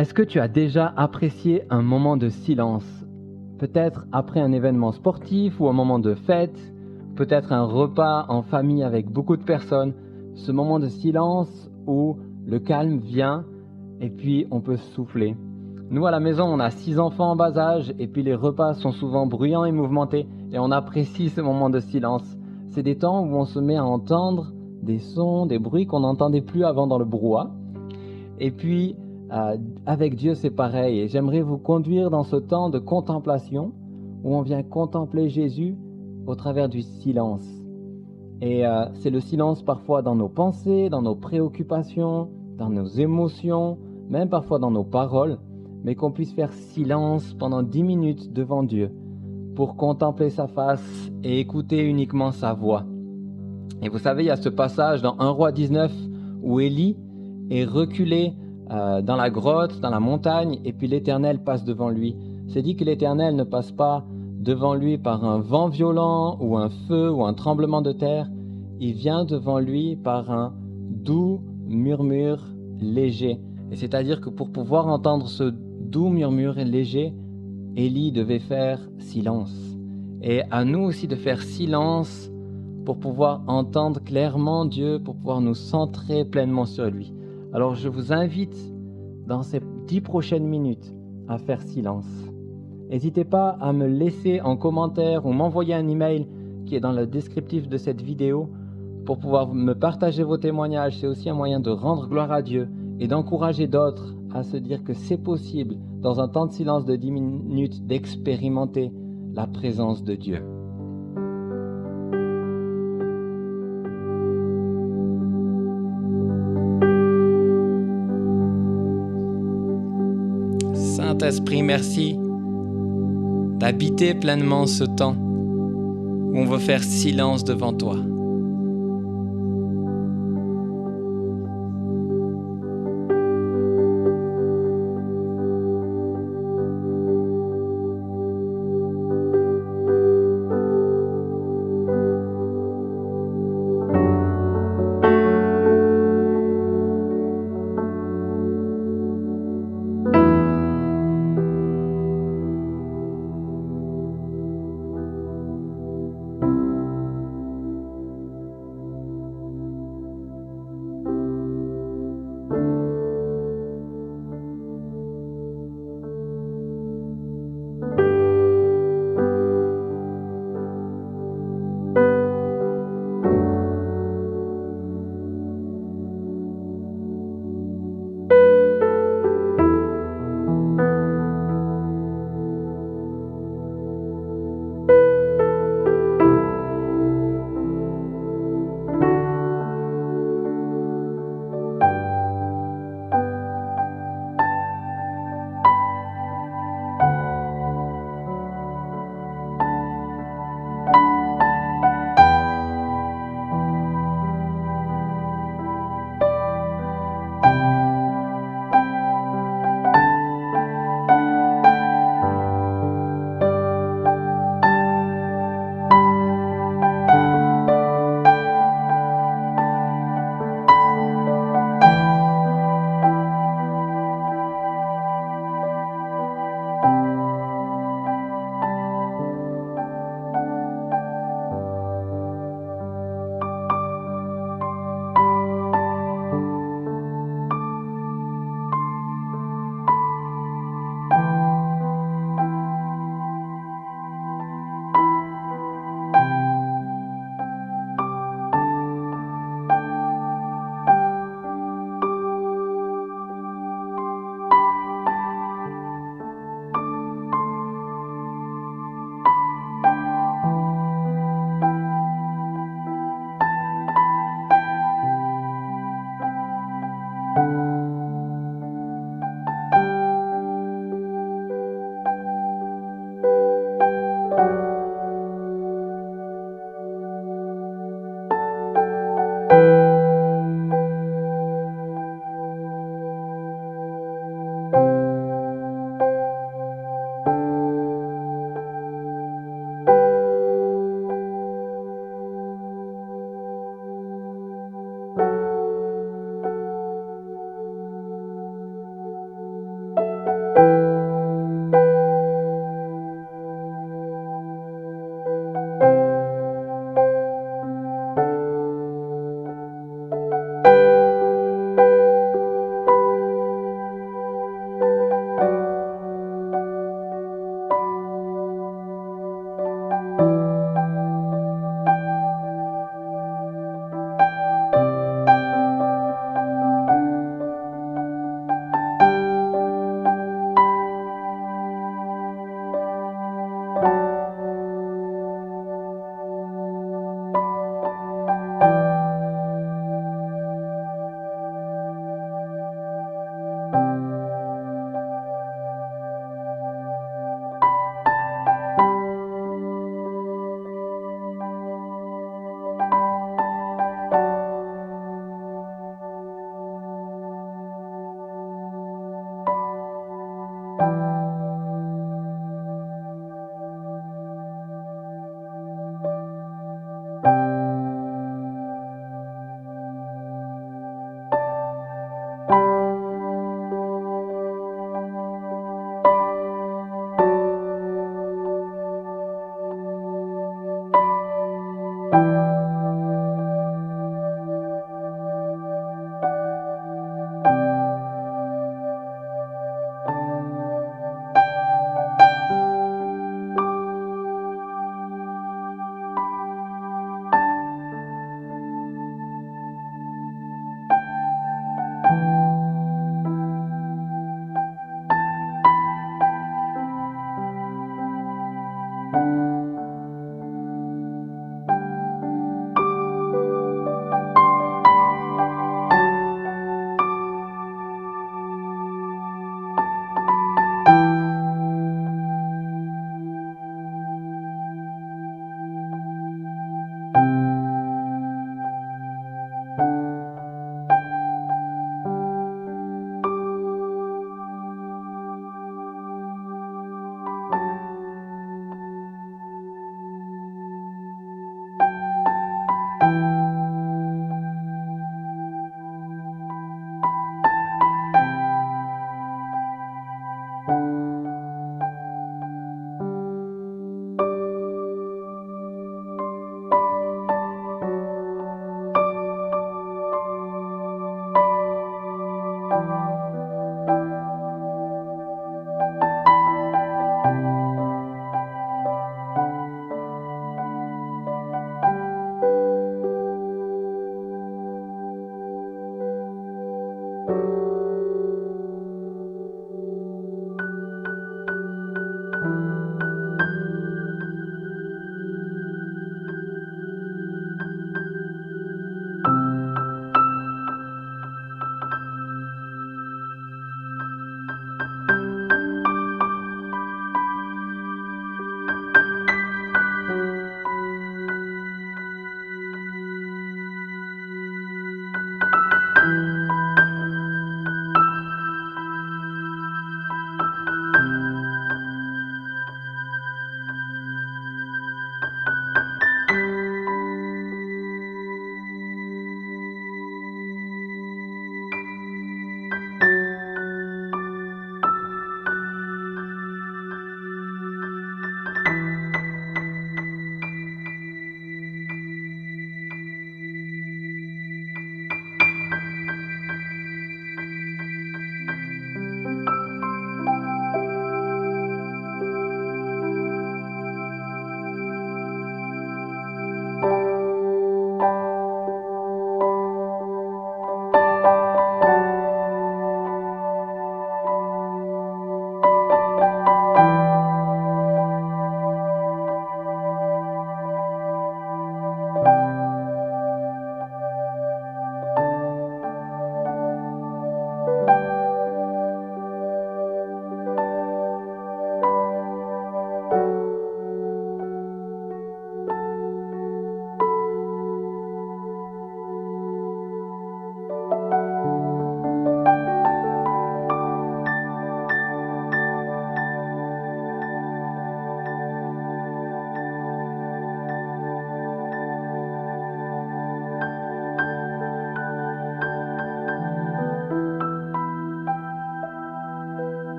Est-ce que tu as déjà apprécié un moment de silence? Peut-être après un événement sportif ou un moment de fête, peut-être un repas en famille avec beaucoup de personnes. Ce moment de silence où le calme vient et puis on peut souffler. Nous à la maison, on a 6 enfants en bas âge et puis les repas sont souvent bruyants et mouvementés et on apprécie ce moment de silence. C'est des temps où on se met à entendre des sons, des bruits qu'on n'entendait plus avant dans le brouhaha. Et puis, avec Dieu, c'est pareil. Et j'aimerais vous conduire dans ce temps de contemplation où on vient contempler Jésus au travers du silence. Et c'est le silence parfois dans nos pensées, dans nos préoccupations, dans nos émotions, même parfois dans nos paroles, mais qu'on puisse faire silence pendant 10 minutes devant Dieu pour contempler sa face et écouter uniquement sa voix. Et vous savez, il y a ce passage dans 1 Roi 19 où Élie est reculé dans la grotte, dans la montagne, et puis l'Éternel passe devant lui. C'est dit que l'Éternel ne passe pas devant lui par un vent violent ou un feu ou un tremblement de terre. Il vient devant lui par un doux murmure léger. Et c'est-à-dire que pour pouvoir entendre ce doux murmure léger, Élie devait faire silence. Et à nous aussi de faire silence pour pouvoir entendre clairement Dieu, pour pouvoir nous centrer pleinement sur lui. Alors je vous invite dans ces 10 prochaines minutes à faire silence. N'hésitez pas à me laisser en commentaire ou m'envoyer un email qui est dans le descriptif de cette vidéo pour pouvoir me partager vos témoignages. C'est aussi un moyen de rendre gloire à Dieu et d'encourager d'autres à se dire que c'est possible, dans un temps de silence de 10 minutes, d'expérimenter la présence de Dieu. Saint-Esprit, merci d'habiter pleinement ce temps où on veut faire silence devant toi.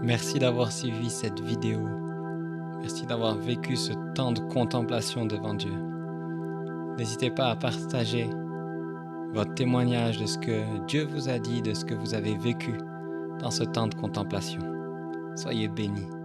Merci d'avoir suivi cette vidéo. Merci d'avoir vécu ce temps de contemplation devant Dieu. N'hésitez pas à partager votre témoignage de ce que Dieu vous a dit, de ce que vous avez vécu dans ce temps de contemplation. Soyez bénis.